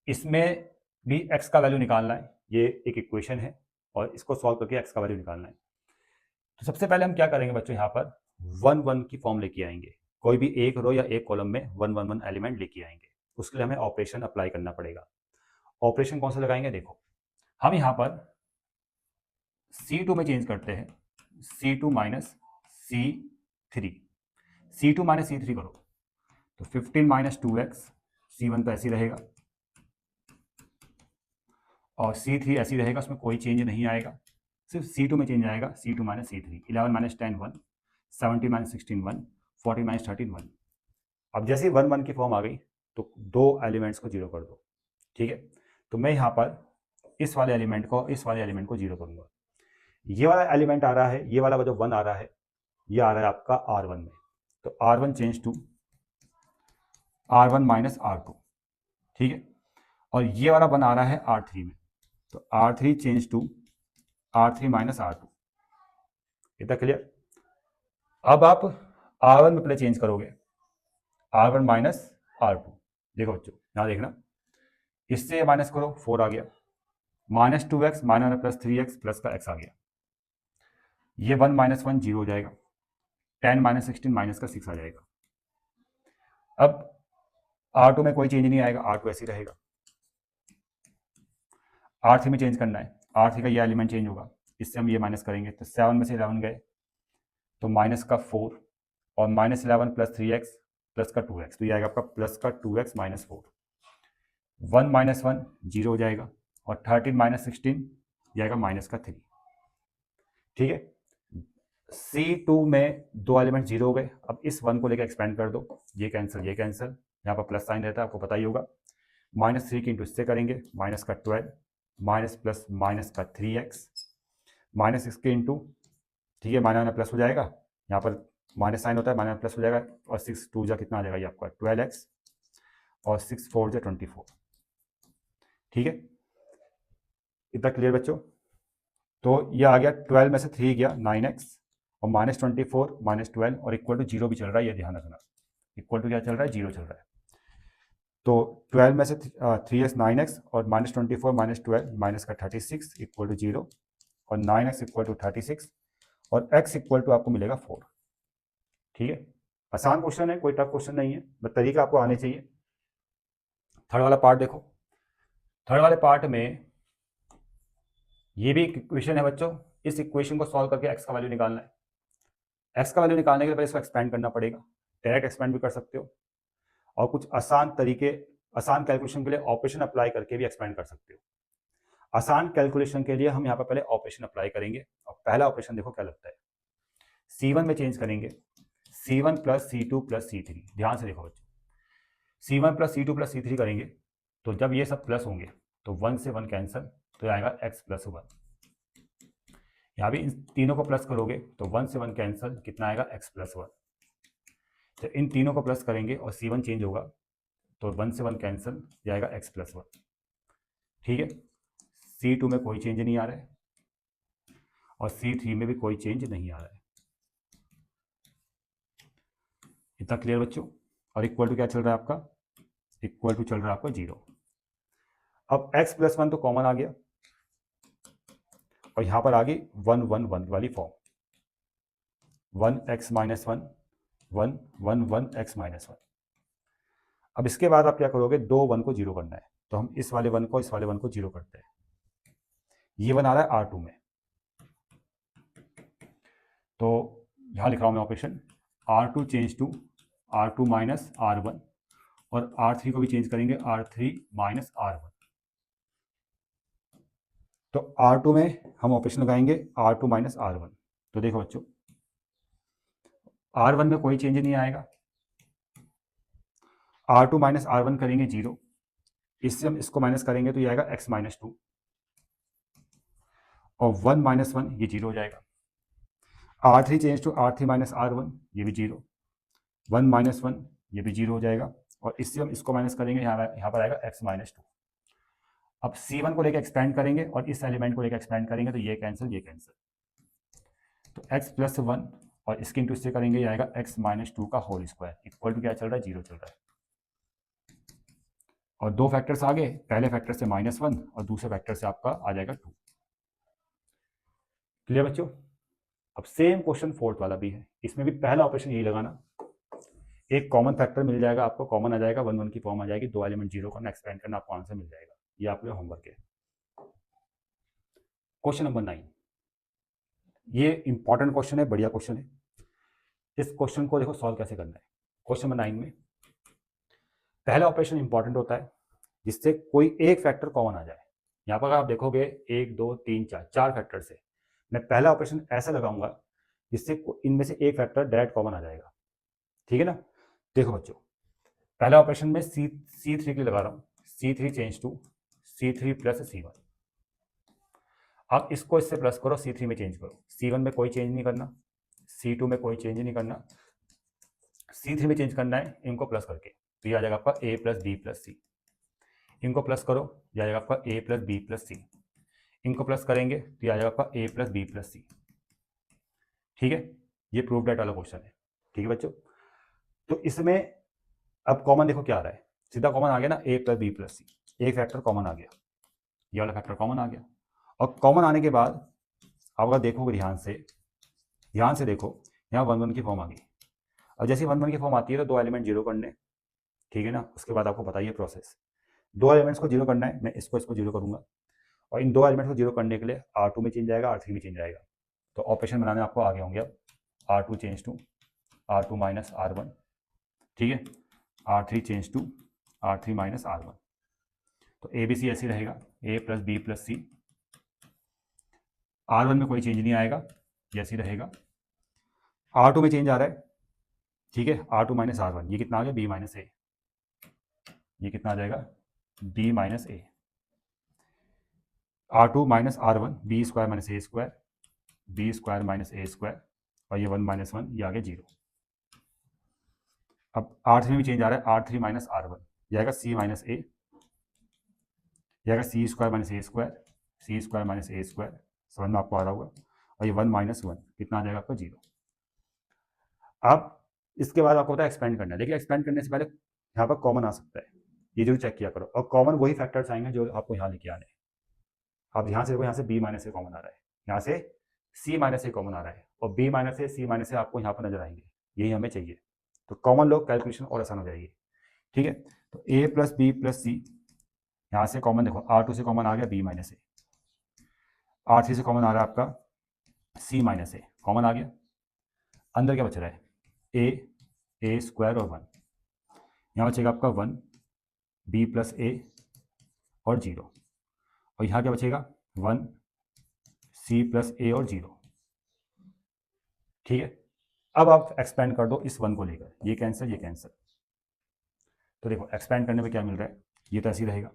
Speaker 1: इसमें भी x का वैल्यू निकालना है। ये एक इक्वेशन है, और इसको सॉल्व करके x का वैल्यू निकालना है। तो सबसे पहले हम क्या करेंगे बच्चों, यहाँ पर 1 1 की फॉर्म लेके आएंगे। कोई भी एक रो या एक कॉलम में 1 1 1 एलिमेंट लेके आएंगे। उसके लिए हमें ऑपरेशन अप्लाई करना पड़ेगा। ऑपरेशन कौन सा लगाएंगे, देखो हम यहाँ पर C2 में चेंज करते हैं, C2 minus C3, C2 minus C3 करो तो 15 माइनस 2x, C1 तो ऐसे ही रहेगा, और C3 ऐसे ही रहेगा, उसमें कोई चेंज नहीं आएगा, सिर्फ C2 में चेंज आएगा, C2 minus C3, 11 minus 10 1, 70 minus 16 1, 40 minus 13 1। अब जैसे ही 1 1 की फॉर्म आ गई तो दो एलिमेंट्स को जीरो कर दो, ठीक है। तो मैं यहाँ पर इस वाले एलिमेंट को, इस वाले एलिमेंट को जीरो करूंगा। ये वाला एलिमेंट आ रहा है, ये वाला जो 1 आ रहा है, ये आ रहा है आपका R1 में, तो R1 change to R1 minus R2, ठीक है। और ये वाला 1 आ रहा है R3 में, तो R3 change to R3 minus R2। इतना क्लियर। अब आप R1 में पहले चेंज करोगे, R1 माइनस R2। देखो बच्चों यहाँ देखना, इससे ये माइनस करो, 4 आ गया, minus 2x minus plus 3x plus का x आ गया, ये 1 माइनस 1 0 हो जाएगा, 10 माइनस 16 माइनस का 6 आ जाएगा। अब R2 में कोई चेंज नहीं आएगा, R2 ऐसे ही रहेगा। R3 में चेंज करना है, R3 का ये एलिमेंट चेंज होगा, इससे हम ये माइनस करेंगे, तो 7 में से 11 गए तो माइनस का 4 और माइनस 11 प्लस 3x प्लस का 2x, तो ये आएगा आपका प्लस का 2x माइनस 4। 1 माइनस 1 0 हो जाएगा और 13 माइनस 16 ये आएगा माइनस का 3। ठीक है, C2 में दो एलिमेंट 0 हो गए। अब इस 1 को लेकर एक्सपेंड कर दो, ये कैंसिल यहाँ पर प्लस साइन रहता है, आपको पता ही होगा। माइनस 3 की इंटू इससे करेंगे, माइनस का 12 माइनस प्लस माइनस का 3x माइनस इसके इंटू, ठीक है, माइनस प्लस हो जाएगा, यहाँ पर माइनस साइन होता है, माइनस प्लस हो जाएगा, और 6 2 जा कितना आ जाएगा ये आपका 12x और 6 4 जा 24। ठीक है, इतना क्लियर बच्चों? तो ये आ गया 12 में से 3 गया 9x और माइनस 24 माइनस 12 और इक्वल टू 0 भी चल रहा है, ये ध्यान रखना। इक्वल टू क्या चल रहा है? 0 चल रहा है। तो 12 में से 3x 9x और माइनस 24 माइनस 12 माइनस का 36 इक्वल टू 0 और 9x इक्वल टू 36 और x इक्वल टू आपको मिलेगा 4। ठीक है, आसान क्वेश्चन है, कोई टफ क्वेश्चन नहीं है, बस तरीका आपको आने चाहिए। थर्ड वाला पार्ट देखो, थर्ड वाले पार्ट में ये भी इक्वेशन है बच्चों, इस इक्वेशन को सॉल्व करके x का वैल्यू निकालना है। x का वैल्यू निकालने के लिए पहले इसको एक्सपेंड करना पड़ेगा, डायरेक्ट एक्सपेंड भी कर सकते हो और कुछ आसान तरीके, आसान कैलकुलेशन के लिए ऑपरेशन अप्लाई करके भी एक्सपेंड कर सकते हो। आसान कैलकुलेशन के लिए हम यहाँ पर पहले ऑपरेशन अप्लाई करेंगे और पहला ऑपरेशन देखो क्या लगता है, C1 में चेंज करेंगे, C1 plus C2 plus C3। ध्यान से देखो बच्चों, C1 plus C2 plus C3 करेंगे तो जब ये सब प्लस होंगे तो 1 से 1 कैंसिल, तो आएगा x प्लस 1। यहाँ भी इन तीनों को प्लस करोगे तो 1 से 1 कैंसिल, कितना आएगा? x plus 1। तो इन तीनों को प्लस करेंगे और C1 चेंज होगा तो 1 से 1 कैंसिल, ये आएगा x प्लस 1। ठीक है, C2 में कोई चेंज नहीं आ रहा है और C3 में भी कोई चेंज नहीं आ रहा है। इतना क्लियर बच्चों? और इक्वल टू क्या चल रहा है आपका? इक्वल टू चल रहा है आपका 0। अब x प्लस 1 तो कॉमन आ गया और यहां पर आ गई 1 1 1 वाली form, 1x minus 1 1 1 1 x minus 1। अब इसके बाद आप क्या करोगे? दो 1 को 0 करना है, तो हम इस वाले 1 को इस वाले 1 को 0 करते हैं। ये बना रहा है R2 में, तो यहां लिख रहा हूं मैं operation R2 change to R2 minus R1 और R3 को भी चेंज करेंगे R3 माइनस R1। तो R2 में हम ऑपरेशन लगाएंगे R2 माइनस R1। तो देखो बच्चों, R1 में कोई चेंज नहीं आएगा, R2 माइनस R1 करेंगे 0, इससे हम इसको माइनस करेंगे तो ये आएगा x माइनस 2 और 1 माइनस 1 ये 0 हो जाएगा। R3 change to R3 minus R1, ये भी 0, 1 माइनस 1 ये भी 0 हो जाएगा और इससे हम इसको माइनस करेंगे, यहाँ पर आएगा x माइनस 2। अब C1 को लेकर एक्सपेंड करेंगे और इस एलिमेंट को लेकर एक्सपेंड करेंगे तो ये कैंसिल, ये कैंसिल, तो x प्लस 1 और इसके इंटू इससे करेंगे, ये आएगा x माइनस 2 का होल स्क्वायर इक्वल टू क्या चल रहा है? 0 चल रहा है। और दो फैक्टर्स आ गए, पहले फैक्टर से -1 और दूसरे फैक्टर से आपका आ जाएगा 2। क्लियर बच्चों? अब सेम क्वेश्चन फोर्थ वाला भी है, इसमें भी पहला ऑपरेशन यही लगाना, एक कॉमन फैक्टर मिल जाएगा आपको, कॉमन आ जाएगा, 1 1 की फॉर्म आ जाएगी, दो एलिमेंट 0 करना, एक्सपेंड करना, आपको आंसर मिल जाएगा। ये आपके होमवर्क है। क्वेश्चन नंबर 9, ये इंपॉर्टेंट क्वेश्चन है, बढ़िया क्वेश्चन है। इस क्वेश्चन को देखो सॉल्व कैसे करना है। क्वेश्चन नंबर 9 में पहला ऑपरेशन इंपॉर्टेंट होता है जिससे कोई एक फैक्टर कॉमन आ जाए। यहाँ पर आप देखोगे 1 2 3 4 चार फैक्टर से मैं पहला ऑपरेशन ऐसा लगाऊंगा जिससे इनमें से एक फैक्टर डायरेक्ट कॉमन आ जाएगा। ठीक है ना? देखो बच्चों, पहला ऑपरेशन में C3 के लिए लगा रहा हूँ, C3 change to C3 plus C1। अब इसको इससे प्लस करो, C3 में चेंज करो, C1 में कोई चेंज नहीं करना, C2 में कोई चेंज नहीं करना, C3 में चेंज करना है इनको प्लस करके, तो ये आ जाएगा आपका A प्लस बी प्लस सी। इनको प्लस करो, ये आ जाएगा आपका A प्लस बी प्लस सी। इनको प्लस करेंगे तो ये आ जाएगा आपका A प्लस बी प्लस सी। ठीक है, ये प्रूफ डेट वाला क्वेश्चन है। ठीक है बच्चों, तो इसमें अब कॉमन देखो क्या आ रहा है, सीधा कॉमन आ गया ना, ए प्लस बी प्लस सी, एक फैक्टर कॉमन आ गया, ये वाला फैक्टर कॉमन आ गया। और कॉमन आने के बाद आप अगर देखोगे ध्यान से देखो, यहाँ 1 1 की फॉर्म आ गई। और जैसे 1 1 की फॉर्म आती है तो दो एलिमेंट जीरो करने, ठीक है ना, उसके बाद आपको बताइए प्रोसेस। दो एलिमेंट्स को जीरो करना है, मैं इसको जीरो करूंगा, और इन दो एलिमेंट्स को जीरो करने के लिए R2 में चेंज आएगा, R3 में चेंज आएगा। तो ऑपरेशन बनाने आपको आगे होंगे अब, R2 change to R2 minus R1, ठीक है, R3 change to R3 minus R1। तो ए बी सी ऐसे रहेगा, ए प्लस बी प्लस सी, R1 में कोई चेंज नहीं आएगा, जैसे रहेगा। R2 में चेंज आ रहा है, ठीक है, R2 माइनस R1, ये कितना आ गया, B माइनस ए, ये कितना आ जाएगा, B minus A. R2 minus R1, B square minus A square, B square minus A square, और ये 1 माइनस 1, ये आ गया 0। अब R3 में भी चेंज आ रहा है, R3 माइनस R1, ये आएगा C माइनस ए, ये आएगा सी square minus A square, C square minus A square, समझ में आपको आ रहा होगा। और ये 1 माइनस 1 कितना आ जाएगा आपका, 0। अब इसके बाद आपको होता है एक्सपेंड करना है, लेकिन एक्सपेंड करने से पहले यहाँ पर कॉमन आ सकता है, ये जरूर चेक किया करो। और कॉमन वही फैक्टर्स आएंगे जो आपको यहाँ लेके आने हैं। आप ध्यान से देखो, यहाँ से बी माइनस ए कॉमन आ रहा है, यहाँ से सी माइनस ए कॉमन आ रहा है, और बी माइनस ए सी माइनस ए आपको यहाँ पर नजर आएंगे, यही हमें चाहिए। तो कॉमन लो, कैलकुलेशन और आसान हो जाएगी। ठीक है, तो ए प्लस बी प्लस सी, यहाँ से कॉमन देखो, R2 से कॉमन आ गया बी माइनस ए, R3 से कॉमन आ रहा है आपका सी माइनस ए, कॉमन आ गया। अंदर क्या बच रहा है, ए स्क्वायर और 1, यहाँ बचेगा आपका 1 बी प्लस ए और 0, और यहाँ क्या बचेगा 1 सी प्लस ए और 0। ठीक है, अब आप एक्सपेंड कर दो इस 1 को लेकर, ये कैंसिल ये कैंसिल। तो देखो एक्सपेंड करने पे क्या मिल रहा है, ये तो ऐसे ही रहेगा,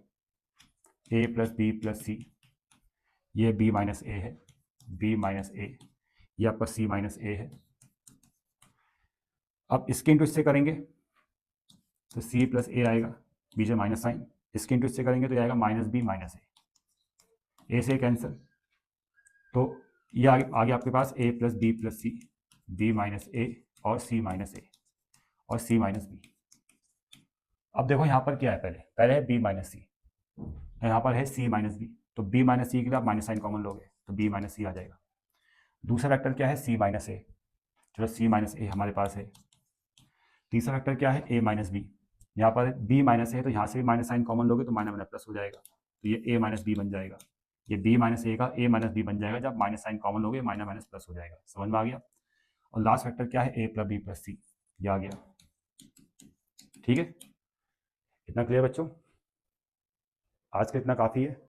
Speaker 1: ए प्लस बी प्लस सी, ये बी माइनस ए है, बी माइनस ए, ये आपका सी माइनस ए है। अब इसके इंटू इससे करेंगे तो सी प्लस ए आएगा, बीच में माइनस साइन, इसके इंटू इससे करेंगे तो ये आएगा माइनस बी माइनस ए से कैंसिल। तो ये आगे आपके पास ए प्लस बी प्लस सी, बी माइनस ए और सी माइनस ए और सी माइनस बी। अब देखो यहाँ पर क्या है, पहले है बी माइनस सी, यहाँ पर है सी माइनस बी, तो बी माइनस सी के लिए आप माइनस साइन कॉमन लोगे तो बी माइनस सी आ जाएगा। दूसरा वेक्टर क्या है, सी माइनस ए, चलो सी माइनस ए हमारे पास है। तीसरा वेक्टर क्या है, ए माइनस बी, यहाँ पर बी माइनस है तो यहाँ से भी माइनस साइन कॉमन लोगे तो माइनस माइनस प्लस हो जाएगा, तो ये ए माइनस बी बन जाएगा। ये बी माइनस ए का ए माइनस बी बन जाएगा, जब माइनस साइन कॉमन लोगे माइनस माइनस प्लस हो जाएगा, समझ में आ गया। और लास्ट वेक्टर क्या है, ए प्लस बी प्लस सी, ये आ गया। ठीक है, इतना क्लियर बच्चों, आज का इतना काफ़ी है।